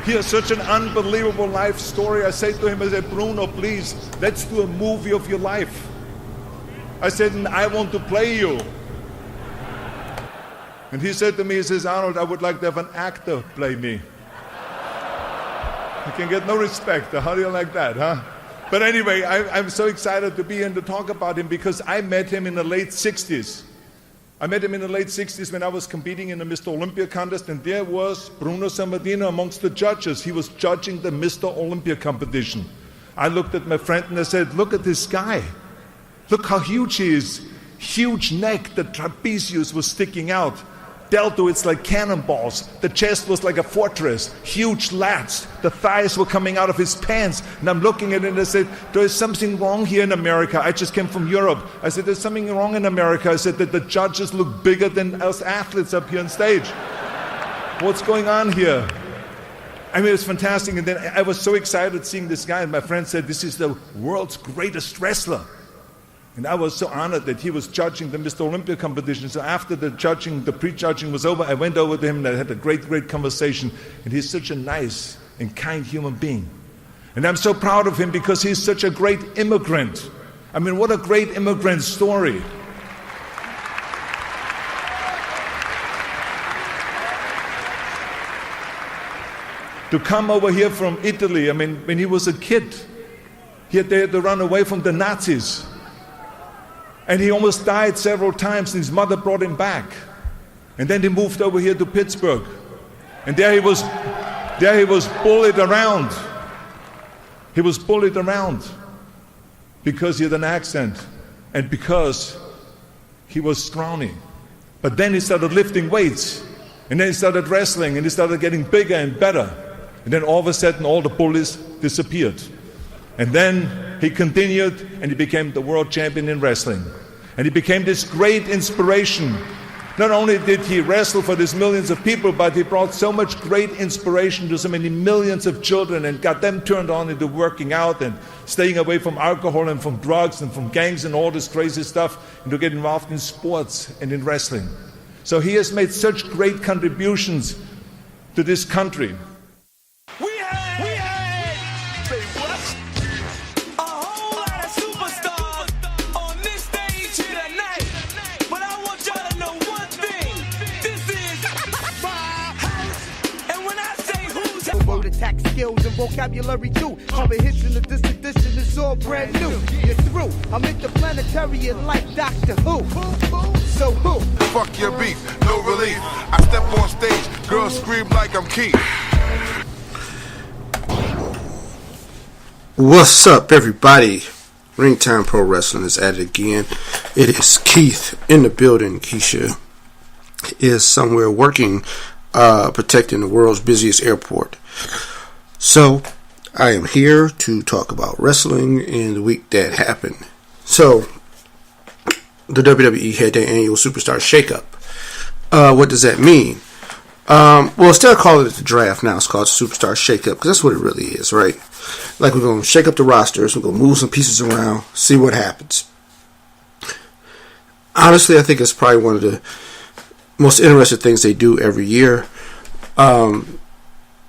He has such an unbelievable life story. I say to him, I said, Bruno, please, let's do a movie of your life. I said, and I want to play you. And he said to me, he says, Arnold, I would like to have an actor play me. You can get no respect. How do you like that, huh? But anyway, I'm so excited to be here and to talk about him because I met him in the late 60s. I met him in the late 60s when I was competing in the Mr. Olympia contest, and there was Bruno Sammartino amongst the judges. He was judging the Mr. Olympia competition. I looked at my friend and I said, look at this guy. Look how huge he is. Huge neck, the trapezius was sticking out. Delto, it's like cannonballs. The chest was like a fortress. Huge lats. The thighs were coming out of his pants. And I'm looking at it and I said, there is something wrong here in America. I just came from Europe. I said, there's something wrong in America. I said that the judges look bigger than us athletes up here on stage. What's going on here? I mean, it was fantastic. And then I was so excited seeing this guy. And my friend said, this is the world's greatest wrestler. And I was so honored that he was judging the Mr. Olympia competition. So after the pre-judging was over, I went over to him and I had a great conversation. And he's such a nice and kind human being. And I'm so proud of him because he's such a great immigrant. I mean, what a great immigrant story. To come over here from Italy, I mean, when he was a kid, they had to run away from the Nazis. And he almost died several times, and his mother brought him back. And then he moved over here to Pittsburgh. And there he was bullied around. He was bullied around because he had an accent and because he was scrawny. But then he started lifting weights, and then he started wrestling, and he started getting bigger and better. And then all of a sudden, all the bullies disappeared. And then he continued and he became the world champion in wrestling. And he became this great inspiration. Not only did he wrestle for these millions of people, but he brought so much great inspiration to so many millions of children and got them turned on into working out and staying away from alcohol and from drugs and from gangs and all this crazy stuff, and to get involved in sports and in wrestling. So he has made such great contributions to this country. Skills and vocabulary too. Cover hits in the disc edition is all brand new. You're through. I'm interplanetary like Doctor Who. So who? Fuck your beef, no relief. I step on stage, girls scream like I'm Keith. What's up, everybody? Ring Time Pro Wrestling is at it again. It is Keith in the building. Keisha is somewhere working, protecting the world's busiest airport. So, I am here to talk about wrestling in the week that happened. So, the WWE had their annual Superstar Shakeup. What does that mean? Well, instead of calling it the draft, now it's called Superstar Shakeup, because that's what it really is, right? Like, we're going to shake up the rosters, we're going to move some pieces around, see what happens. Honestly, I think it's probably one of the most interesting things they do every year.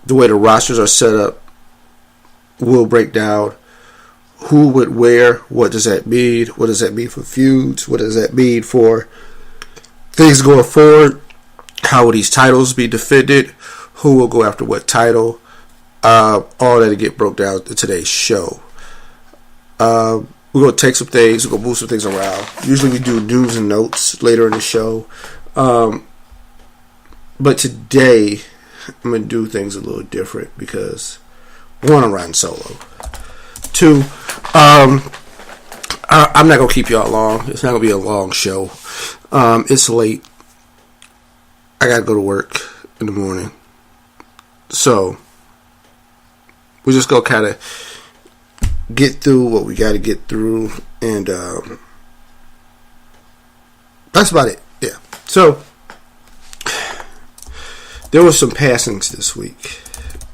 The way the rosters are set up will break down who would wear, what does that mean, what does that mean for feuds, what does that mean for things going forward, how will these titles be defended, who will go after what title, all that to get broke down in today's show. We're going to take some things, we're going to move some things around. Usually we do news and notes later in the show. But today I'm going to do things a little different because, one, I'm riding solo. Two, I'm not going to keep y'all long. It's not going to be a long show. It's late. I got to go to work in the morning. So, we're just going to kind of get through what we got to get through. And that's about it. Yeah. So, there were some passings this week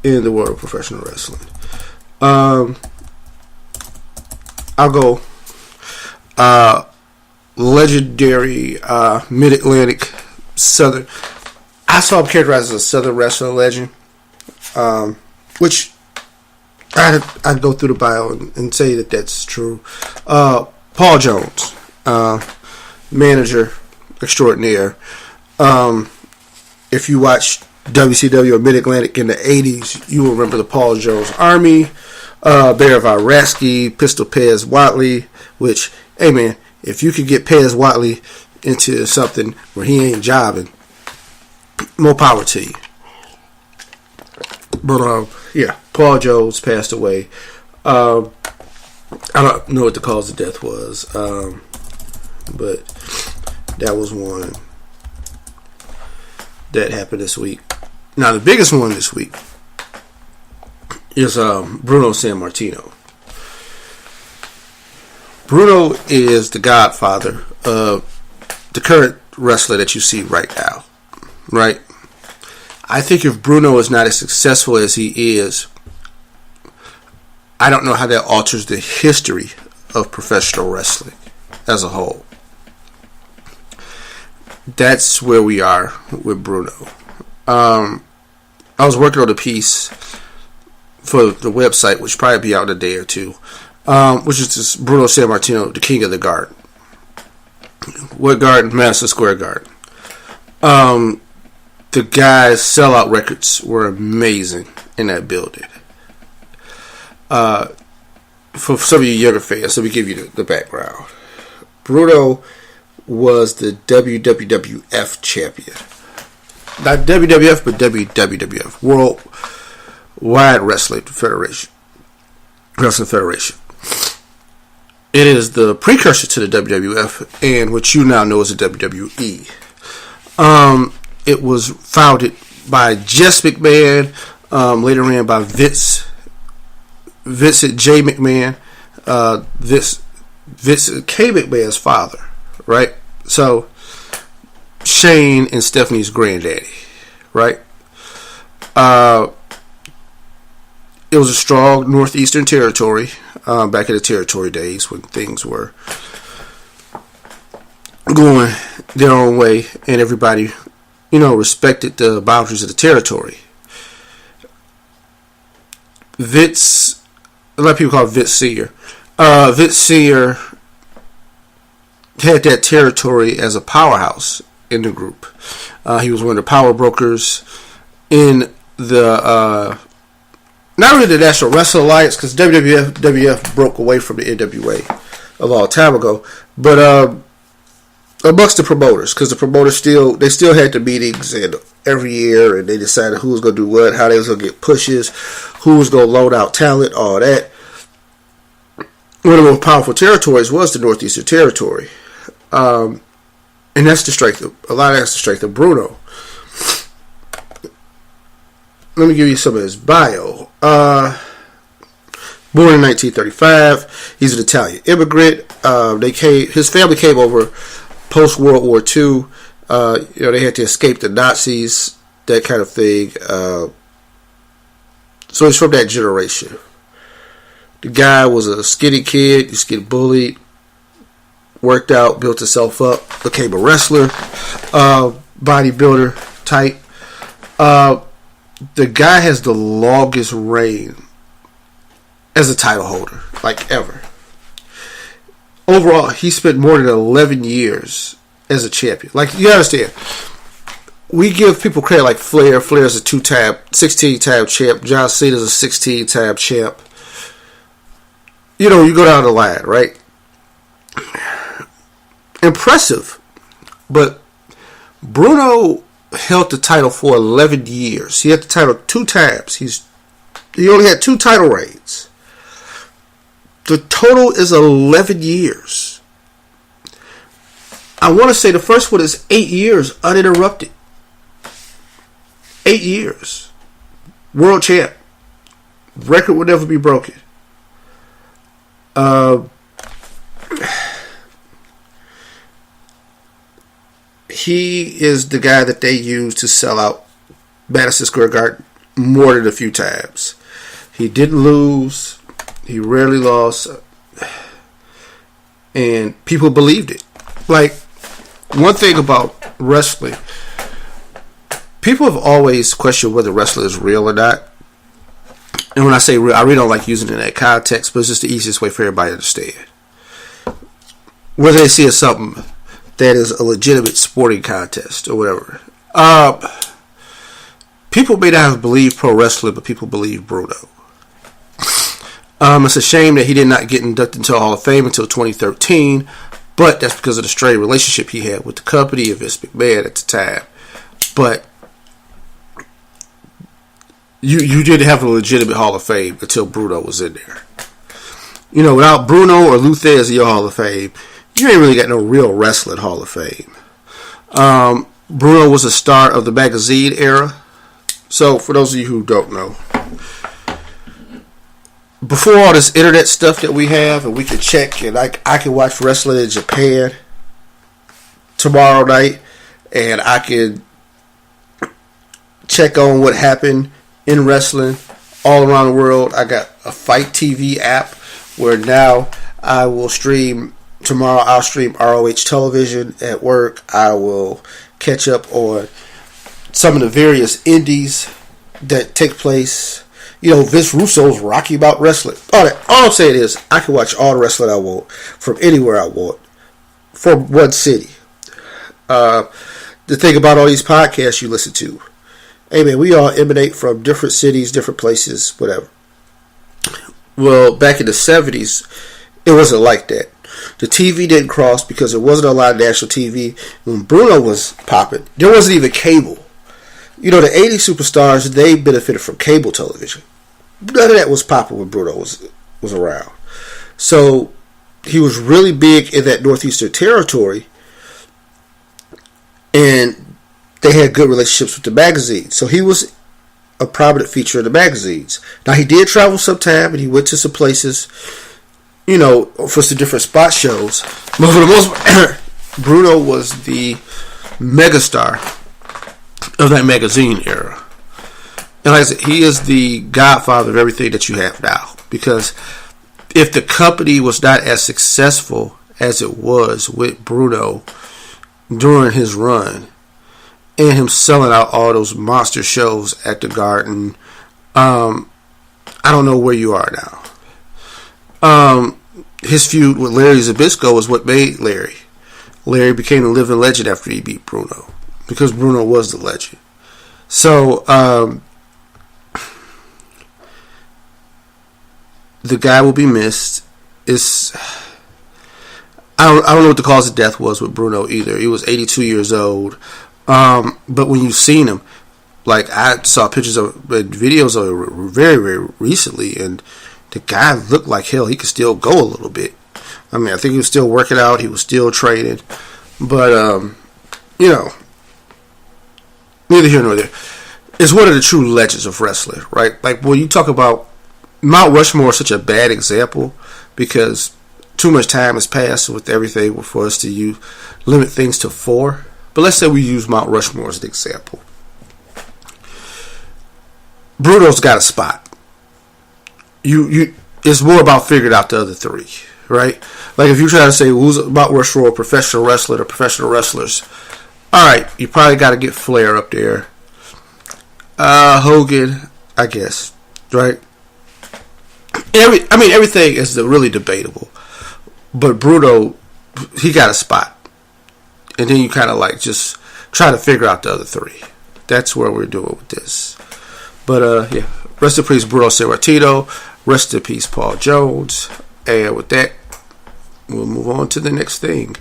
in the world of professional wrestling. I'll go legendary Mid-Atlantic Southern. I saw him characterized as a Southern wrestling legend. which I'd go through the bio and say that that's true. Paul Jones, manager extraordinaire. If you watch WCW or Mid-Atlantic in the 80s, you will remember the Paul Jones Army, Bear Viraski, Pistol Pez Watley, which, hey man, if you could get Pez Watley into something where he ain't jobbing, more power to you. But, yeah, Paul Jones passed away. I don't know what the cause of death was, but that was one that happened this week. Now, the biggest one this week is Bruno Sammartino. Bruno is the godfather of the current wrestler that you see right now, right? I think if Bruno is not as successful as he is, I don't know how that alters the history of professional wrestling as a whole. That's where we are with Bruno. I was working on a piece for the website, which will probably be out in a day or two, which is this Bruno Sammartino, the king of the garden. What garden? Madison Square Garden. The guy's sellout records were amazing in that building. For some of you younger fans, let me give you the background. Bruno was the WWF champion. Not WWF, but WWF. World Wide Wrestling Federation. It is the precursor to the WWF and what you now know as the WWE. It was founded by Jess McMahon, later ran by Vincent J. McMahon, Vincent K. McMahon's father, right? So, Shane and Stephanie's granddaddy, right? It was a strong Northeastern territory, back in the territory days when things were going their own way and everybody, respected the boundaries of the territory. Vince, a lot of people call it Vince Sr. Vince Sr. had that territory as a powerhouse in the group. He was one of the power brokers in the, not really the National Wrestling Alliance, because WWF broke away from the NWA a long time ago, but amongst the promoters, because the promoters still had the meetings and every year, and they decided who was going to do what, how they was going to get pushes, who was going to load out talent, all that. One of the most powerful territories was the Northeastern Territory, and that's the strength of, a lot of that's the strength of Bruno. Let me give you some of his bio. Born in 1935, he's an Italian immigrant. His family came over post World War II. They had to escape the Nazis, that kind of thing. So he's from that generation. The guy was a skinny kid, used to get bullied, worked out, built himself up, became a wrestler, bodybuilder type. The guy has the longest reign as a title holder, like ever. Overall, he spent more than 11 years as a champion. Like, you understand, we give people credit like Flair. Flair's a 16-time champ. John Cena's a 16-time champ. You go down the line, right? Impressive. But Bruno held the title for 11 years. He had the title 2 times. He only had 2 title reigns. The total is 11 years. I want to say the first one is 8 years uninterrupted. 8 years. World champ. Record will never be broken. He is the guy that they use to sell out Madison Square Garden more than a few times. He didn't lose. He rarely lost. And people believed it. Like, one thing about wrestling, people have always questioned whether wrestling is real or not. And when I say real, I really don't like using it in that context, but it's just the easiest way for everybody to understand. Whether they see it as something that is a legitimate sporting contest or whatever. People may not have believed pro wrestling, but people believe Bruno. It's a shame that he did not get inducted into the Hall of Fame until 2013, but that's because of the strained relationship he had with the company and Vince McMahon at the time. But you didn't have a legitimate Hall of Fame until Bruno was in there. You know, without Bruno or Luthez in your Hall of Fame, you ain't really got no real wrestling Hall of Fame. Bruno was a star of the magazine era. So, for those of you who don't know, before all this internet stuff that we have, and we can check, and I can watch wrestling in Japan tomorrow night, and I can check on what happened in wrestling all around the world. I got a Fight TV app where now I will stream. Tomorrow I'll stream ROH television at work. I will catch up on some of the various indies that take place. You know, Vince Russo's Rocky About Wrestling. All I'm saying is I can watch all the wrestling I want from anywhere I want from one city. The thing about all these podcasts you listen to, hey man, we all emanate from different cities, different places, whatever. Well, back in the 70s, it wasn't like that. The TV didn't cross because there wasn't a lot of national TV. When Bruno was popping, there wasn't even cable. You know, the 80s superstars, they benefited from cable television. None of that was popping when Bruno was around. So, he was really big in that Northeastern territory. And they had good relationships with the magazines. So, he was a prominent feature in the magazines. Now, he did travel sometime, and he went to some places, you know, for some different spot shows. But for the most part, Bruno was the megastar of that magazine era. And like I said, he is the godfather of everything that you have now. Because if the company was not as successful as it was with Bruno during his run, and him selling out all those monster shows at the Garden, I don't know where you are now. His feud with Larry Zbyszko is what made Larry. Larry became a living legend after he beat Bruno, because Bruno was the legend. So, the guy will be missed. I don't know what the cause of death was with Bruno either. He was 82 years old. But when you've seen him, like I saw pictures of videos of him very, very recently, and the guy looked like hell. He could still go a little bit. I mean, I think he was still working out. He was still training. But, you know, neither here nor there. It's one of the true legends of wrestling, right? Like, when you talk about Mount Rushmore is such a bad example because too much time has passed with everything for us to limit things to 4. But let's say we use Mount Rushmore as an example. Bruno's got a spot. It's more about figuring out the other 3, right? Like if you try to say who's Mount Rushmore, professional wrestler or professional wrestlers, all right, you probably got to get Flair up there. Hogan, I guess, right? Everything is really debatable, but Bruno, he got a spot, and then you kind of like just try to figure out the other 3. That's where we're doing with this. But yeah, rest in peace, Bruno Sammartino. Rest in peace, Paul Jones. And with that, we'll move on to the next thing.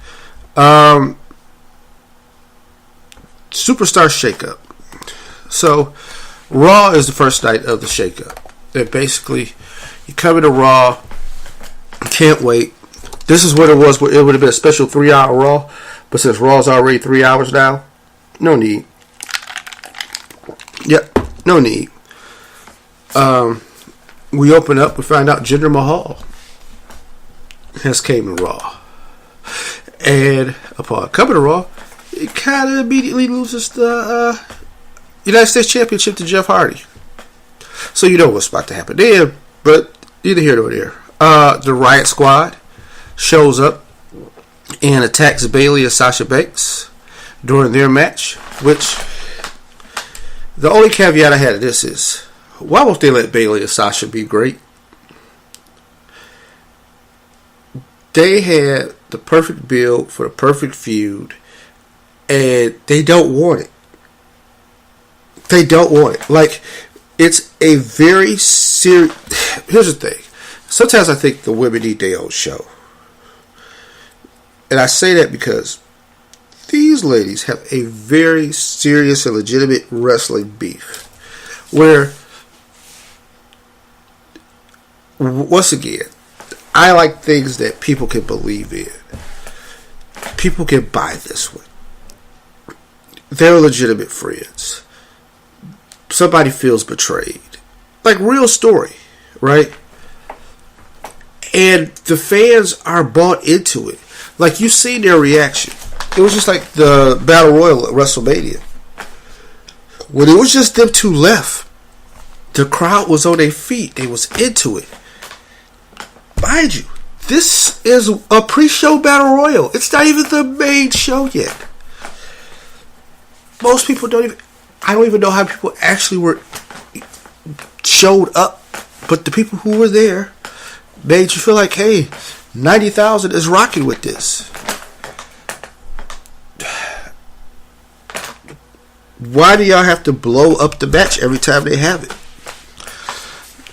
Superstar Shakeup. So, Raw is the first night of the Shakeup. And basically, you come into Raw, can't wait. This is what it was. It would have been a special 3-hour Raw. But since Raw's already 3 hours now, no need. Yep, no need. We open up, we find out Jinder Mahal has came to Raw. And upon coming to Raw, he kind of immediately loses the United States Championship to Jeff Hardy. So you know what's about to happen there, but neither here nor there. The Riott Squad shows up and attacks Bayley and Sasha Banks during their match, which the only caveat I had to this is Why won't they let Bayley and Sasha be great? They had the perfect build for the perfect feud, and they don't want it. They don't want it. Like, it's a very serious... Here's the thing. Sometimes I think the women need their own show. And I say that because these ladies have a very serious and legitimate wrestling beef. Where, once again, I like things that people can believe in. People can buy this one. They're legitimate friends. Somebody feels betrayed. Like, real story, right? And the fans are bought into it. Like, you've seen their reaction. It was just like the Battle Royal at WrestleMania. When it was just them two left, the crowd was on their feet. They was into it. Mind you, this is a pre-show Battle Royal. It's not even the main show yet. Most people I don't even know how people actually showed up. But the people who were there made you feel like, hey, 90,000 is rocking with this. Why do y'all have to blow up the match every time they have it?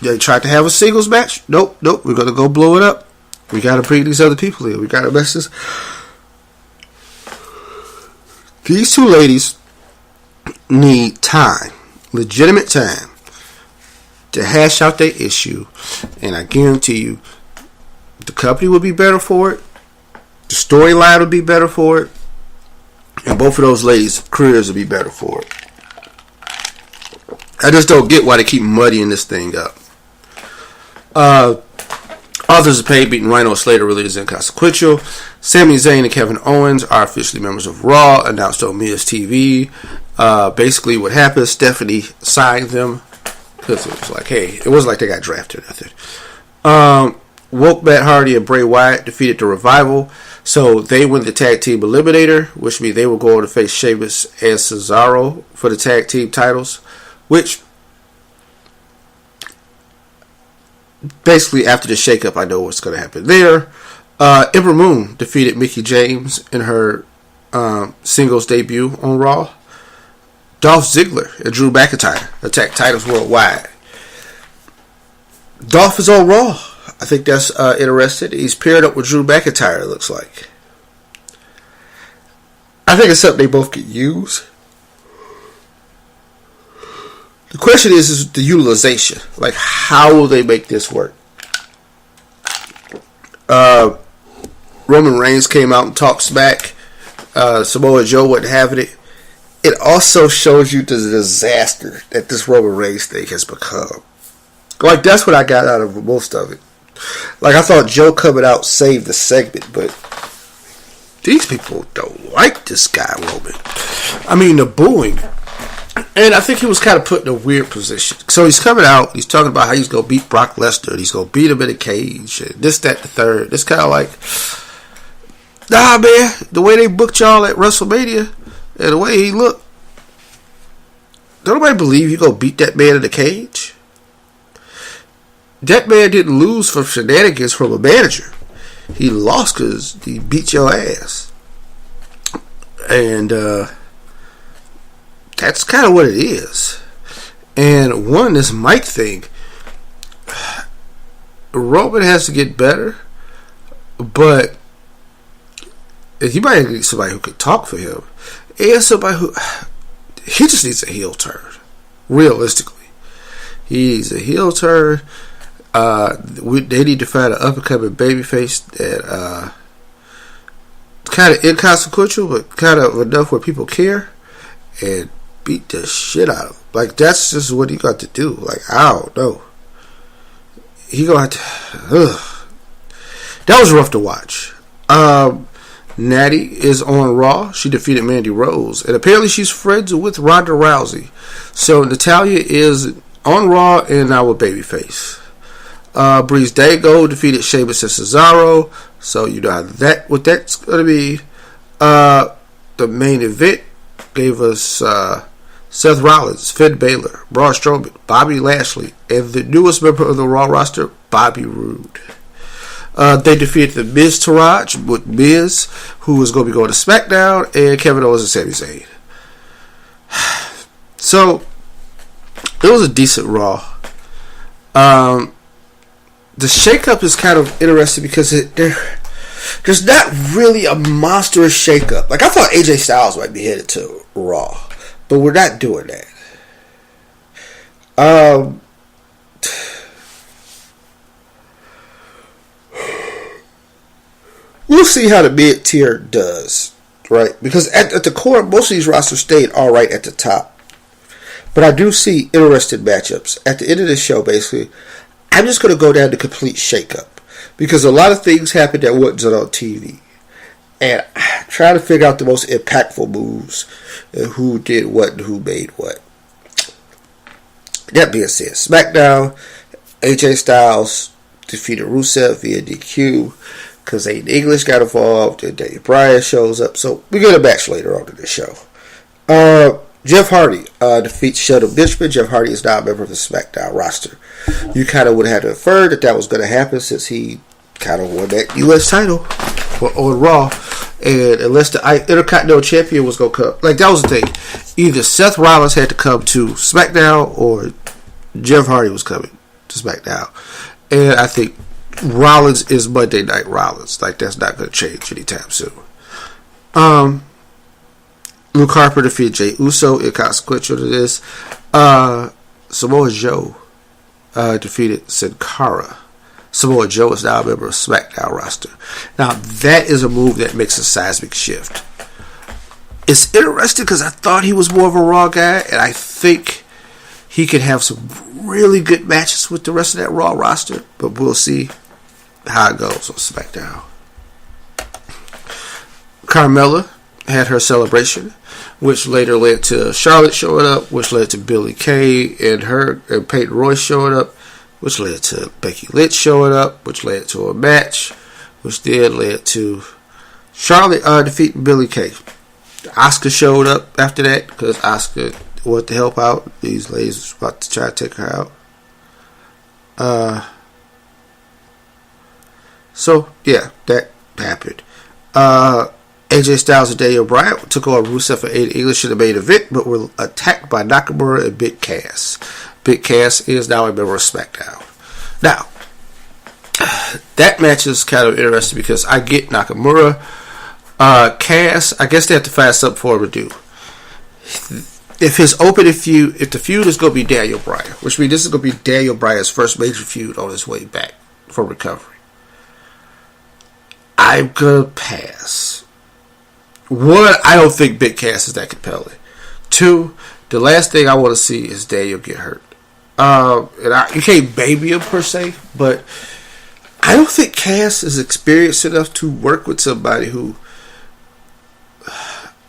They tried to have a singles match. Nope. We're going to go blow it up. We got to bring these other people in. We got to mess this. These two ladies need time. Legitimate time. To hash out their issue. And I guarantee you, the company will be better for it. The storyline will be better for it. And both of those ladies' careers will be better for it. I just don't get why they keep muddying this thing up. Authors of Pain beating Rhyno and Slater really is inconsequential. Sami Zayn and Kevin Owens are officially members of Raw, announced on Miz TV. Basically what happened, Stephanie signed them. Because it was like, hey, it wasn't like they got drafted or nothing. Woke Matt Hardy and Bray Wyatt defeated the Revival. So they win the tag team eliminator, which means they will go on to face Sheamus and Cesaro for the tag team titles. Which, basically, after the shakeup, I know what's going to happen there. Ember Moon defeated Mickie James in her singles debut on Raw. Dolph Ziggler and Drew McIntyre attacked Titus worldwide. Dolph is on Raw. I think that's interesting. He's paired up with Drew McIntyre, it looks like. I think it's something they both could use. The question is the utilization. Like, how will they make this work? Roman Reigns came out and talked smack. Samoa Joe wasn't having it. It also shows you the disaster that this Roman Reigns thing has become. Like, that's what I got out of most of it. Like, I thought Joe coming out saved the segment, but these people don't like this guy, Roman. I mean, the booing. And I think he was kind of put in a weird position. So he's coming out, he's talking about how he's going to beat Brock Lesnar, and he's going to beat him in a cage, and this, that, the third. It's kind of like, nah, man, the way they booked y'all at WrestleMania, and the way he looked, don't nobody believe you going to beat that man in the cage? That man didn't lose from shenanigans from a manager. He lost because he beat your ass. And that's kind of what it is. And one, this mic thing, Roman has to get better, but he might need somebody who could talk for him. And somebody who, he just needs a heel turn. Realistically. He needs a heel turn. They need to find an up-and-coming babyface that kind of inconsequential, but kind of enough where people care, and beat the shit out of him. Like, that's just what he got to do. Like, I don't know. He gonna have to. That was rough to watch. Natty is on Raw. She defeated Mandy Rose, and apparently she's friends with Ronda Rousey. So Natalya is on Raw and now with babyface. Breeze Dago defeated Sheamus and Cesaro, so you know what that's going to be. The main event gave us Seth Rollins, Finn Balor, Braun Strowman, Bobby Lashley, and the newest member of the Raw roster, Bobby Roode. They defeated the Miz Taraj with Miz, who was going to be going to SmackDown, and Kevin Owens and Sami Zayn. So, it was a decent Raw. The shakeup is kind of interesting because there's not really a monstrous shakeup. Like, I thought AJ Styles might be headed to Raw, but we're not doing that. We'll see how the mid-tier does, right? Because at the core, most of these rosters stayed all right at the top. But I do see interesting matchups. At the end of this show, basically, I'm just going to go down to complete shakeup. Because a lot of things happened that wasn't on TV. And I'm trying to figure out the most impactful moves. And who did what and who made what. That being said, SmackDown, AJ Styles defeated Rusev via DQ. Because Aiden English got involved and Daniel Bryan shows up. So we get a match later on in the show. Jeff Hardy defeats Shelton Benjamin. Jeff Hardy is now a member of the SmackDown roster. You kind of would have had to infer that was going to happen since he kind of won that U.S. title on Raw. And unless the Intercontinental Champion was going to come. Like, that was the thing. Either Seth Rollins had to come to SmackDown or Jeff Hardy was coming to SmackDown. And I think Rollins is Monday Night Rollins. Like, that's not going to change anytime soon. Luke Harper defeated Jey Uso. Inconsequential to this. Samoa Joe defeated Sin Cara. Samoa Joe is now a member of SmackDown roster. Now, that is a move that makes a seismic shift. It's interesting because I thought he was more of a Raw guy, and I think he could have some really good matches with the rest of that Raw roster, but we'll see how it goes on SmackDown. Carmella had her celebration, which later led to Charlotte showing up, which led to Billie Kay and Peyton Royce showing up, which led to Becky Lynch showing up, which led to a match, which then led to Charlotte defeating Billie Kay. Asuka showed up after that because Asuka wanted to help out. These ladies were about to try to take her out. So, yeah, that happened. AJ Styles and Daniel Bryan took on Rusev and Aiden English in the main event, but were attacked by Nakamura and Big Cass. Big Cass is now a member of SmackDown. Now, that match is kind of interesting because I get Nakamura. Cass, I guess they have to find something for him to do. If the feud is going to be Daniel Bryan, which means this is going to be Daniel Bryan's first major feud on his way back from recovery, I'm going to pass. One, I don't think Big Cass is that compelling. Two, the last thing I want to see is Daniel get hurt. You can't baby him per se, but I don't think Cass is experienced enough to work with somebody who,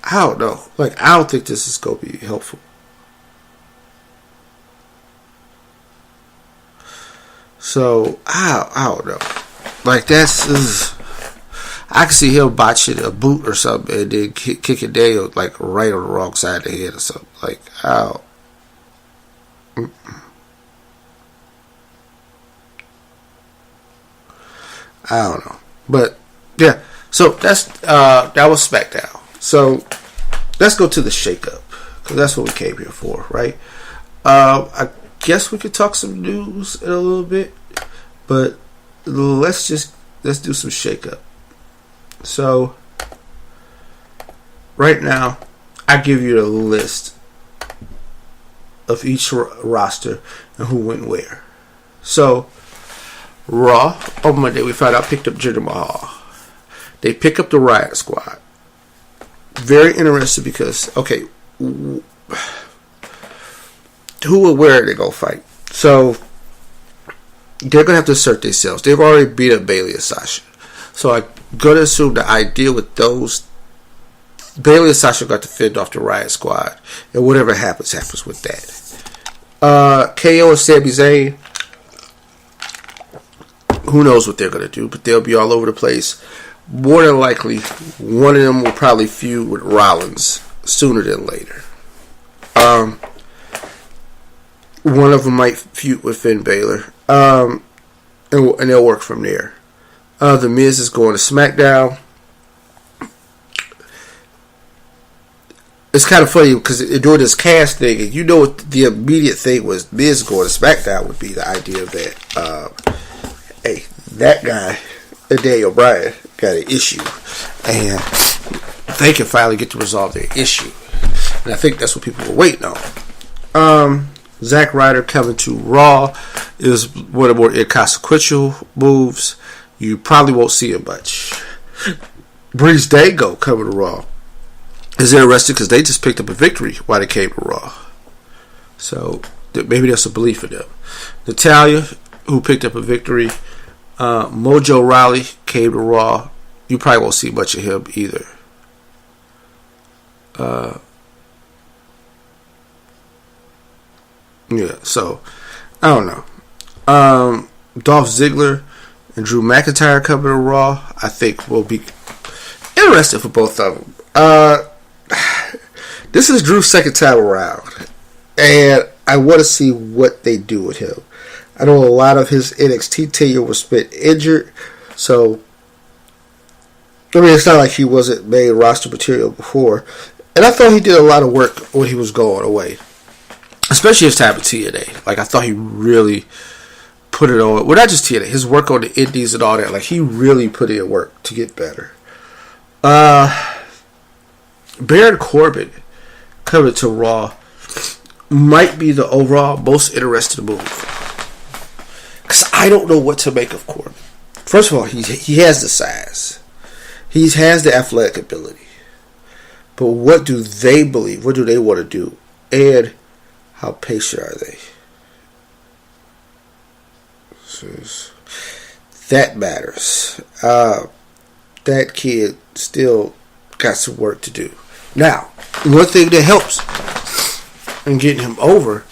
I don't know. Like, I don't think this is going to be helpful. So, I don't know. Like, I can see him botching a boot or something and then kicking Daniel, like, right on the wrong side of the head or something. Like, I don't know. But, yeah. So, that was SmackDown. So, let's go to the shakeup. Because that's what we came here for, right? I guess we could talk some news in a little bit. But, let's do some shakeup. So, right now, I give you the list of each roster and who went where. So, Raw, on Monday, we found out picked up Jinder Mahal. They pick up the Riott Squad. Very interesting because, okay, who and where are they going to fight? So, they're going to have to assert themselves. They've already beat up Bayley and Sasha. So, I'm going to assume the idea with those, Bayley and Sasha got to fend off the Riott Squad. And whatever happens with that. KO and Sami Zayn, who knows what they're going to do, but they'll be all over the place. More than likely, one of them will probably feud with Rollins sooner than later. One of them might feud with Finn Balor. And they'll work from there. The Miz is going to SmackDown. It's kind of funny because during this cast thing, and you know what the immediate thing was, Miz going to SmackDown would be the idea of that. Hey, that guy, Daniel Bryan, got an issue, and they can finally get to resolve their issue. And I think that's what people were waiting on. Zack Ryder coming to Raw is one of the more inconsequential moves. You probably won't see it much. Breeze Dango coming to Raw is interesting because they just picked up a victory while they came to Raw. So maybe there's some belief in them. Natalya, who picked up a victory. Mojo Rawley came to Raw. You probably won't see much of him either. Yeah, so I don't know. Dolph Ziggler and Drew McIntyre coming to Raw, I think will be interesting for both of them. This is Drew's second time around, and I want to see what they do with him. I know a lot of his NXT tenure was spent injured, so I mean it's not like he wasn't made roster material before. And I thought he did a lot of work when he was going away, especially his time at TNA. Like I thought he really put it on. Well, not just TNA, his work on the Indies and all that. Like he really put in work to get better. Baron Corbin coming to Raw might be the overall most interesting move. Because I don't know what to make of Corbin. First of all, he has the size. He has the athletic ability. But what do they believe? What do they want to do? And how patient are they? That matters. That kid still got some work to do. Now, one thing that helps in getting him over,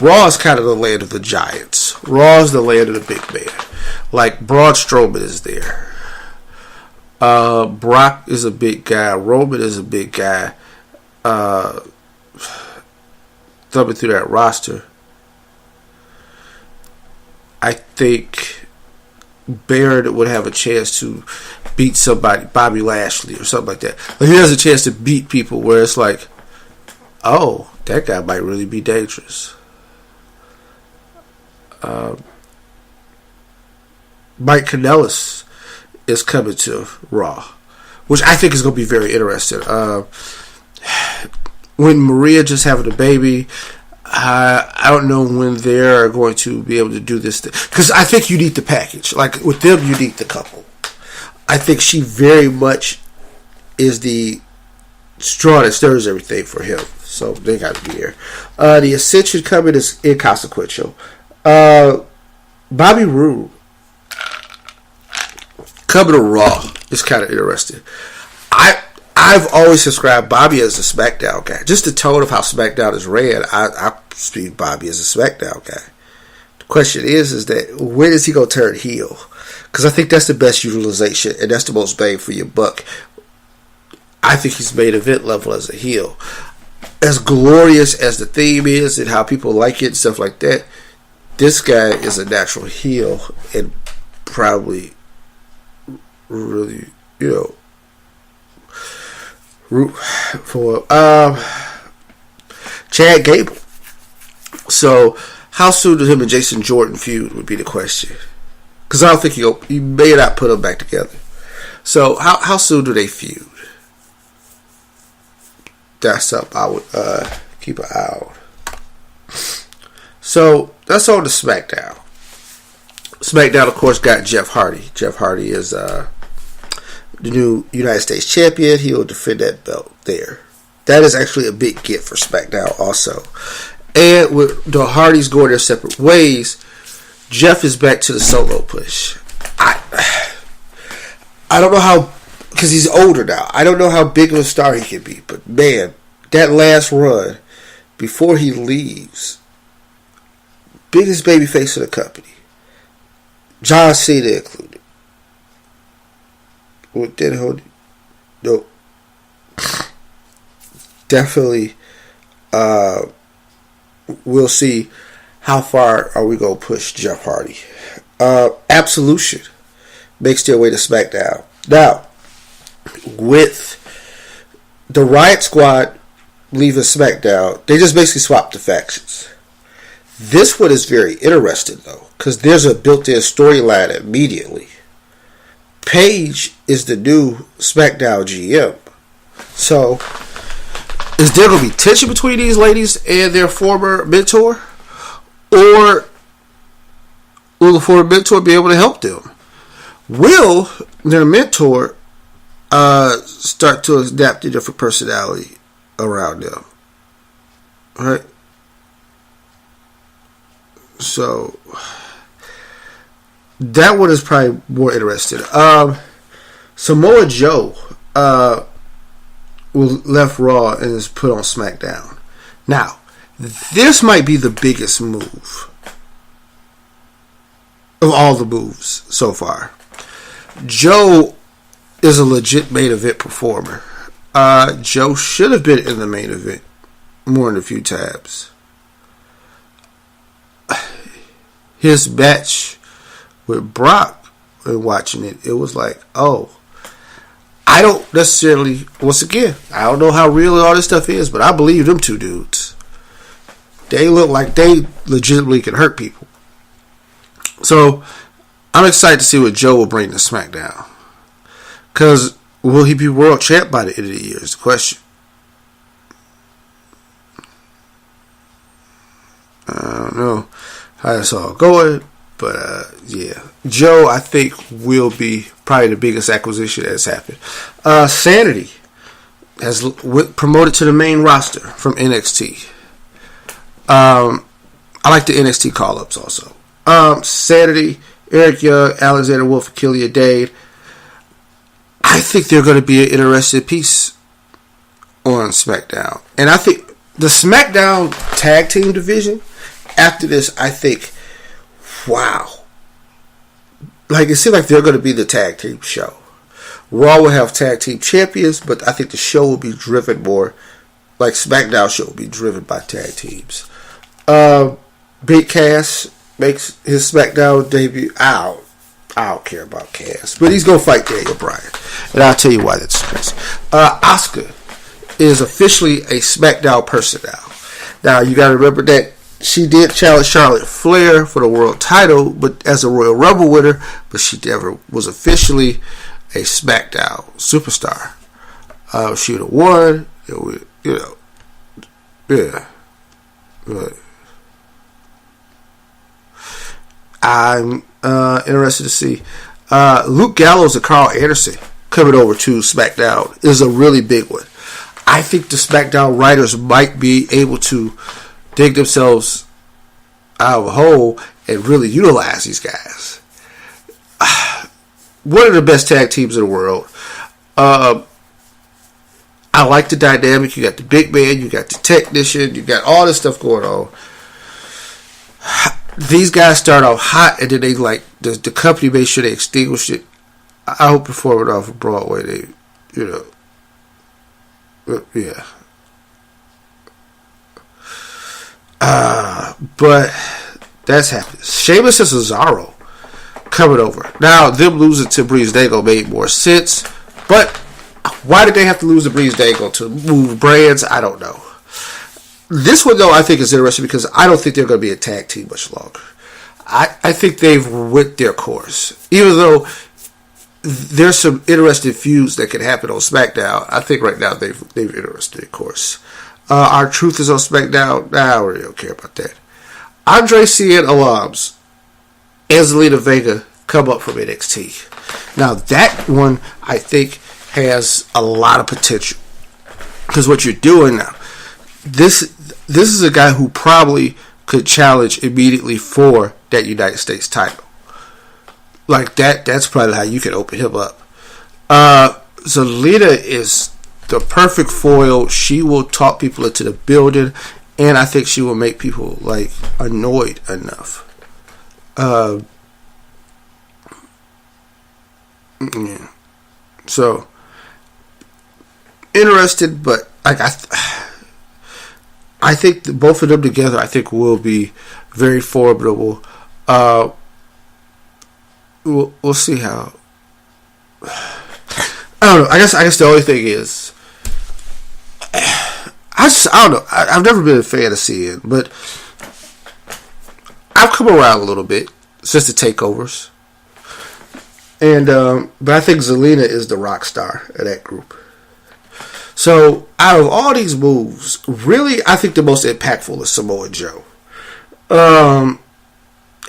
Raw is kind of the land of the giants. Raw is the land of the big man. Like, Braun Strowman is there. Brock is a big guy. Roman is a big guy. Thumbing through that roster, I think Baron would have a chance to beat somebody, Bobby Lashley or something like that. Like he has a chance to beat people where it's like, oh, that guy might really be dangerous. Mike Kanellis is coming to Raw, which I think is going to be very interesting. When Maria just having a baby, I don't know when they're going to be able to do this because I think you need the package. Like with them, you need the couple. I think she very much is the straw that stirs everything for him. So they got to be here. The Ascension coming is inconsequential. Bobby Roode coming to Raw is kind of interesting. I've always described Bobby as a SmackDown guy. Just the tone of how SmackDown is ran, I see Bobby as a SmackDown guy. The question is that when is he going to turn heel? Because I think that's the best utilization and that's the most bang for your buck. I think he's made event level as a heel. As glorious as the theme is and how people like it and stuff like that, this guy is a natural heel and probably really, root for Chad Gable. So how soon does him and Jason Jordan feud would be the question. Because I don't think you may not put them back together. So how soon do they feud? That's something I would keep an eye on. So that's on the SmackDown. SmackDown, of course, got Jeff Hardy. Jeff Hardy is the new United States champion. He will defend that belt there. That is actually a big get for SmackDown also. And with the Hardys going their separate ways, Jeff is back to the solo push. I don't know how, because he's older now. I don't know how big of a star he can be. But man, that last run before he leaves, biggest babyface of the company, John Cena included. What did no. Definitely we'll see how far are we going to push Jeff Hardy. Absolution makes their way to SmackDown. Now, with the Riott Squad leaving SmackDown, they just basically swapped the factions. This one is very interesting, though, because there's a built-in storyline immediately. Paige is the new SmackDown GM. So, is there going to be tension between these ladies and their former mentor? Or will the former mentor be able to help them? Will their mentor start to adapt a different personality around them? Right? So that one is probably more interesting. Samoa Joe left Raw and is put on SmackDown. Now, this might be the biggest move of all the moves so far. Joe is a legit main event performer. Joe should have been in the main event more than a few times. His match with Brock, and watching it, it was like, oh, I don't necessarily, once again, I don't know how real all this stuff is, but I believe them two dudes. They look like they legitimately can hurt people. So, I'm excited to see what Joe will bring to SmackDown. Because, will he be world champ by the end of the year is the question. I don't know how that's all going, but yeah, Joe I think will be probably the biggest acquisition that's happened. Sanity has promoted to the main roster from NXT. I like the NXT call-ups also. Sanity, Eric Young, Alexander Wolf, Killian Dane. I think they're going to be an interesting piece on SmackDown, and I think the SmackDown tag team division. After this, I think, wow. Like, it seems like they're going to be the tag team show. Raw will have tag team champions, but I think the show will be driven more, like SmackDown show will be driven by tag teams. Big Cass makes his SmackDown debut. I don't care about Cass, but he's going to fight Daniel Bryan. And I'll tell you why that's the case. Asuka is officially a SmackDown person now. Now, you got to remember that she did challenge Charlotte Flair for the world title, but as a Royal Rumble winner, but she never was officially a SmackDown superstar. She would have won, yeah. But I'm interested to see Luke Gallows and Carl Anderson coming over to SmackDown is a really big one. I think the SmackDown writers might be able to dig themselves out of a hole and really utilize these guys. One of the best tag teams in the world. I like the dynamic. You got the big man, you got the technician, you got all this stuff going on. These guys start off hot, and then they the company made sure they extinguished it. I hope performing off of Broadway, yeah. But that's happening. Sheamus and Cesaro coming over. Now, them losing to Breezango made more sense. But why did they have to lose to Breezango to move brands? I don't know. This one, though, I think is interesting because I don't think they're going to be a tag team much longer. I think they've went their course. Even though there's some interesting feuds that can happen on SmackDown, I think right now they've interested their course. Our Truth is on SmackDown. I really don't care about that. Andre Cien alums and Zelina Vega come up from NXT. Now that one I think has a lot of potential because what you're doing now, this is a guy who probably could challenge immediately for that United States title. Like that's probably how you can open him up. Zelina is the perfect foil. She will talk people into the building, and I think she will make people annoyed enough. Yeah. So interested, but I I think both of them together, I think, will be very formidable. We'll see how. I don't know. I guess the only thing is, I don't know. I've never been a fan of seeing, but I've come around a little bit since the takeovers, and but I think Zelina is the rock star of that group. So out of all these moves, really, I think the most impactful is Samoa Joe.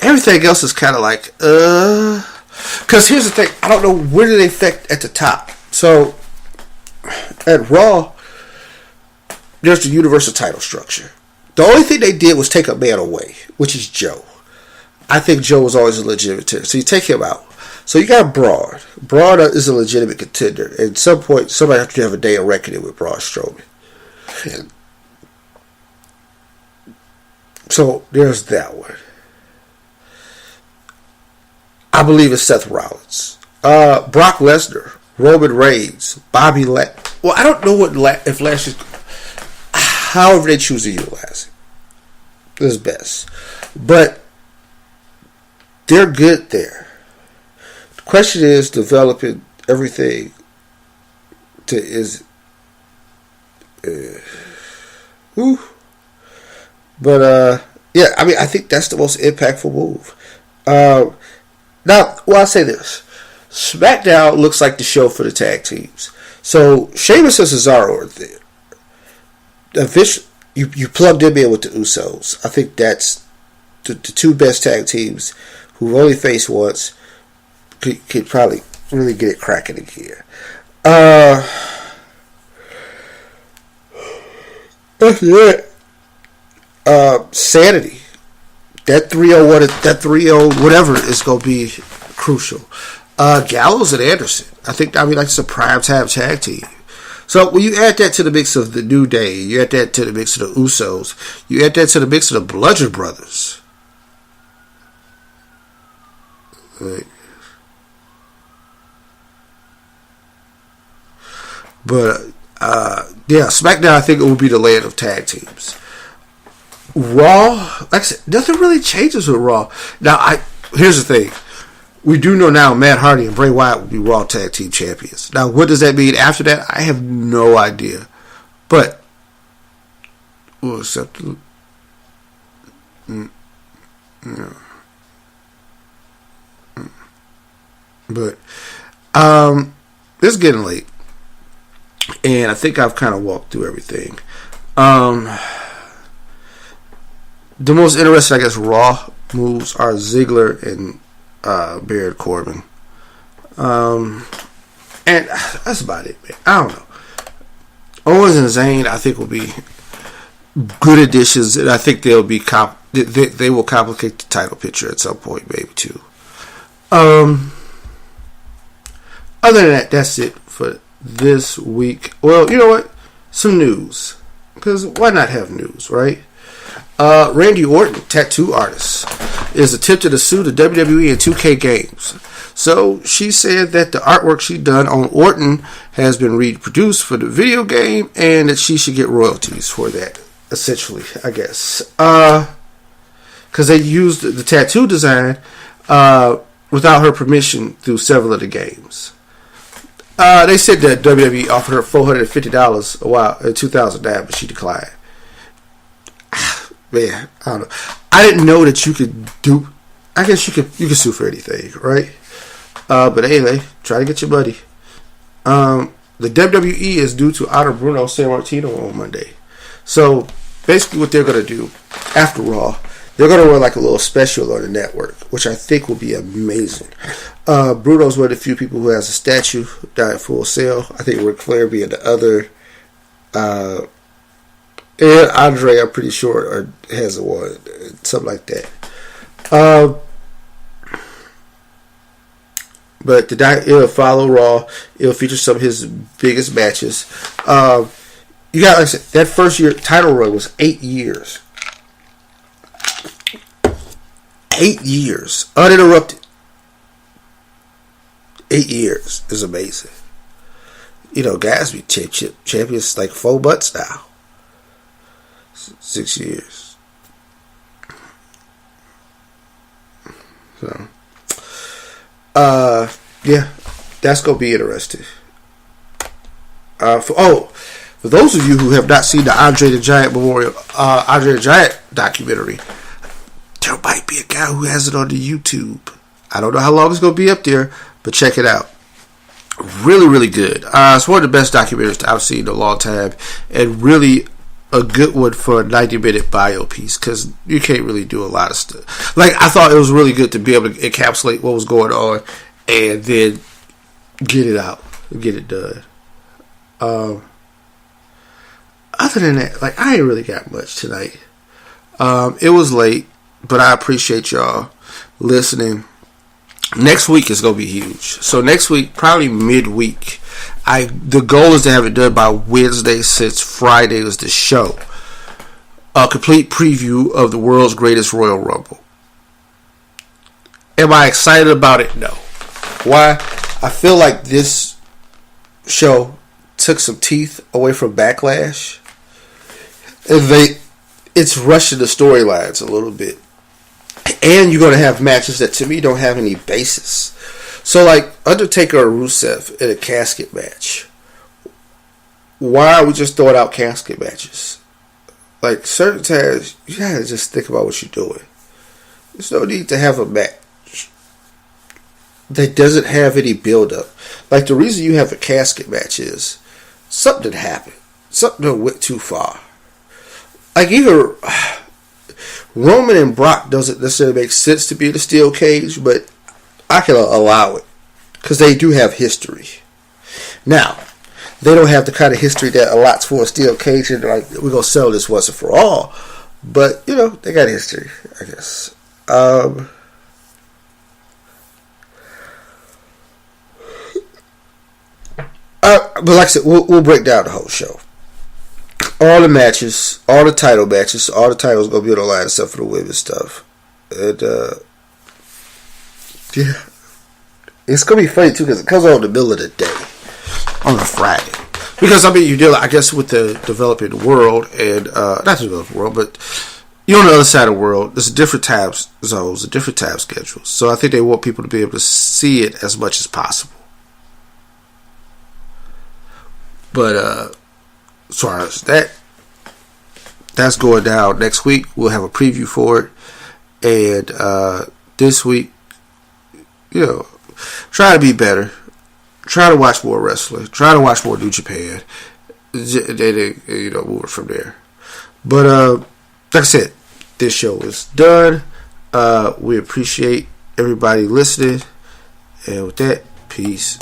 Everything else is kind of like, because here's the thing, I don't know where do they affect at the top. So at Raw, there's the universal title structure. The only thing they did was take a man away, which is Joe. I think Joe was always a legitimate contender. So you take him out. So you got Braun. Braun is a legitimate contender. At some point, somebody has to have a day of reckoning with Braun Strowman. So there's that one. I believe it's Seth Rollins. Brock Lesnar. Roman Reigns. Bobby Lashley. Well, I don't know if Lashley's... However they choose to utilize it is best. But they're good there. The question is developing everything to But yeah, I mean, I think that's the most impactful move. Now, well, I'll say this. SmackDown looks like the show for the tag teams. So Sheamus and Cesaro are there. You plugged them in with the Usos. I think that's the two best tag teams who've only faced once could probably really get it cracking again. That's it. Sanity. That 3-0, that 3-0, whatever is going to be crucial. Gallows and Anderson. I think, like it's a prime time tag team. So when you add that to the mix of the New Day, you add that to the mix of the Usos, you add that to the mix of the Bludgeon Brothers. But yeah, SmackDown, I think it will be the land of tag teams. Raw, like I said, nothing really changes with Raw. Now, here's the thing. We do know now Matt Hardy and Bray Wyatt will be Raw Tag Team Champions. Now, what does that mean after that? I have no idea. But, we'll accept it. But, it's getting late. And I think I've kind of walked through everything. The most interesting, I guess, Raw moves are Ziggler and Baron Corbin. And that's about it, man. I don't know. Owens and Zayn, I think, will be good additions, and I think they'll be they will complicate the title picture at some point, maybe too. Other than that, that's it for this week. Well, you know what? Some news, because why not have news, right? Randy Orton, tattoo artist, is attempting to sue the WWE and 2K games. So she said that the artwork she done on Orton has been reproduced for the video game and that she should get royalties for that, essentially, I guess. Because they used the tattoo design without her permission through several of the games. They said that WWE offered her $450 a while in 2009, but she declined. Man, I don't know. I didn't know that you could do. I guess you could sue for anything, right? But anyway, try to get your money. The WWE is due to honor Bruno Sammartino on Monday. So basically, what they're gonna do after Raw, they're gonna run like a little special on the network, which I think will be amazing. Bruno's one of the few people who has a statue down at Full Sail. I think Ric Flair being the other. And Andre, I'm pretty sure, has one, something like that. But it'll follow Raw. It'll feature some of his biggest matches. You got, like I said, that first year title run was 8 years. 8 years, uninterrupted. 8 years is amazing. You know, guys be champions like 4 months now. 6 years. So, yeah, that's gonna be interesting. For those of you who have not seen the Andre the Giant Andre the Giant documentary, there might be a guy who has it on the YouTube. I don't know how long it's gonna be up there, but check it out. Really, really good. It's one of the best documentaries I've seen in a long time, and really a good one for a 90-minute bio piece, because you can't really do a lot of stuff. Like, I thought it was really good to be able to encapsulate what was going on and then get it out, get it done. Other than that, like, I ain't really got much tonight. It was late, but I appreciate y'all listening. Next week is going to be huge. So next week, probably midweek, the goal is to have it done by Wednesday, since Friday was the show. A complete preview of the world's greatest Royal Rumble. Am I excited about it? No. Why? I feel like this show took some teeth away from Backlash. And it's rushing the storylines a little bit. And you're going to have matches that, to me, don't have any basis. So, like, Undertaker or Rusev in a casket match. Why are we just throwing out casket matches? Like, certain times, you got to just think about what you're doing. There's no need to have a match that doesn't have any build-up. Like, the reason you have a casket match is something happened. Something that went too far. Like, either Roman and Brock doesn't necessarily make sense to be in a steel cage, but I can allow it because they do have history. Now, they don't have the kind of history that allots for a steel cage and like, we're going to sell this once and for all. But, you know, they got history, I guess. But like I said, we'll break down the whole show. All the matches, all the title matches, all the titles going to be on the line except for the women's stuff. And, yeah. It's going to be funny, too, because it comes on in the middle of the day. On a Friday. Because, I mean, you deal, I guess, with the developing world, and, not the developing world, but you're on the other side of the world. There's different time zones, and different time schedules. So I think they want people to be able to see it as much as possible. But, as far as that's going down next week. We'll have a preview for it. And this week, you know, try to be better. Try to watch more wrestling. Try to watch more New Japan. Then, you know, move it from there. But, like I said, this show is done. We appreciate everybody listening. And with that, peace.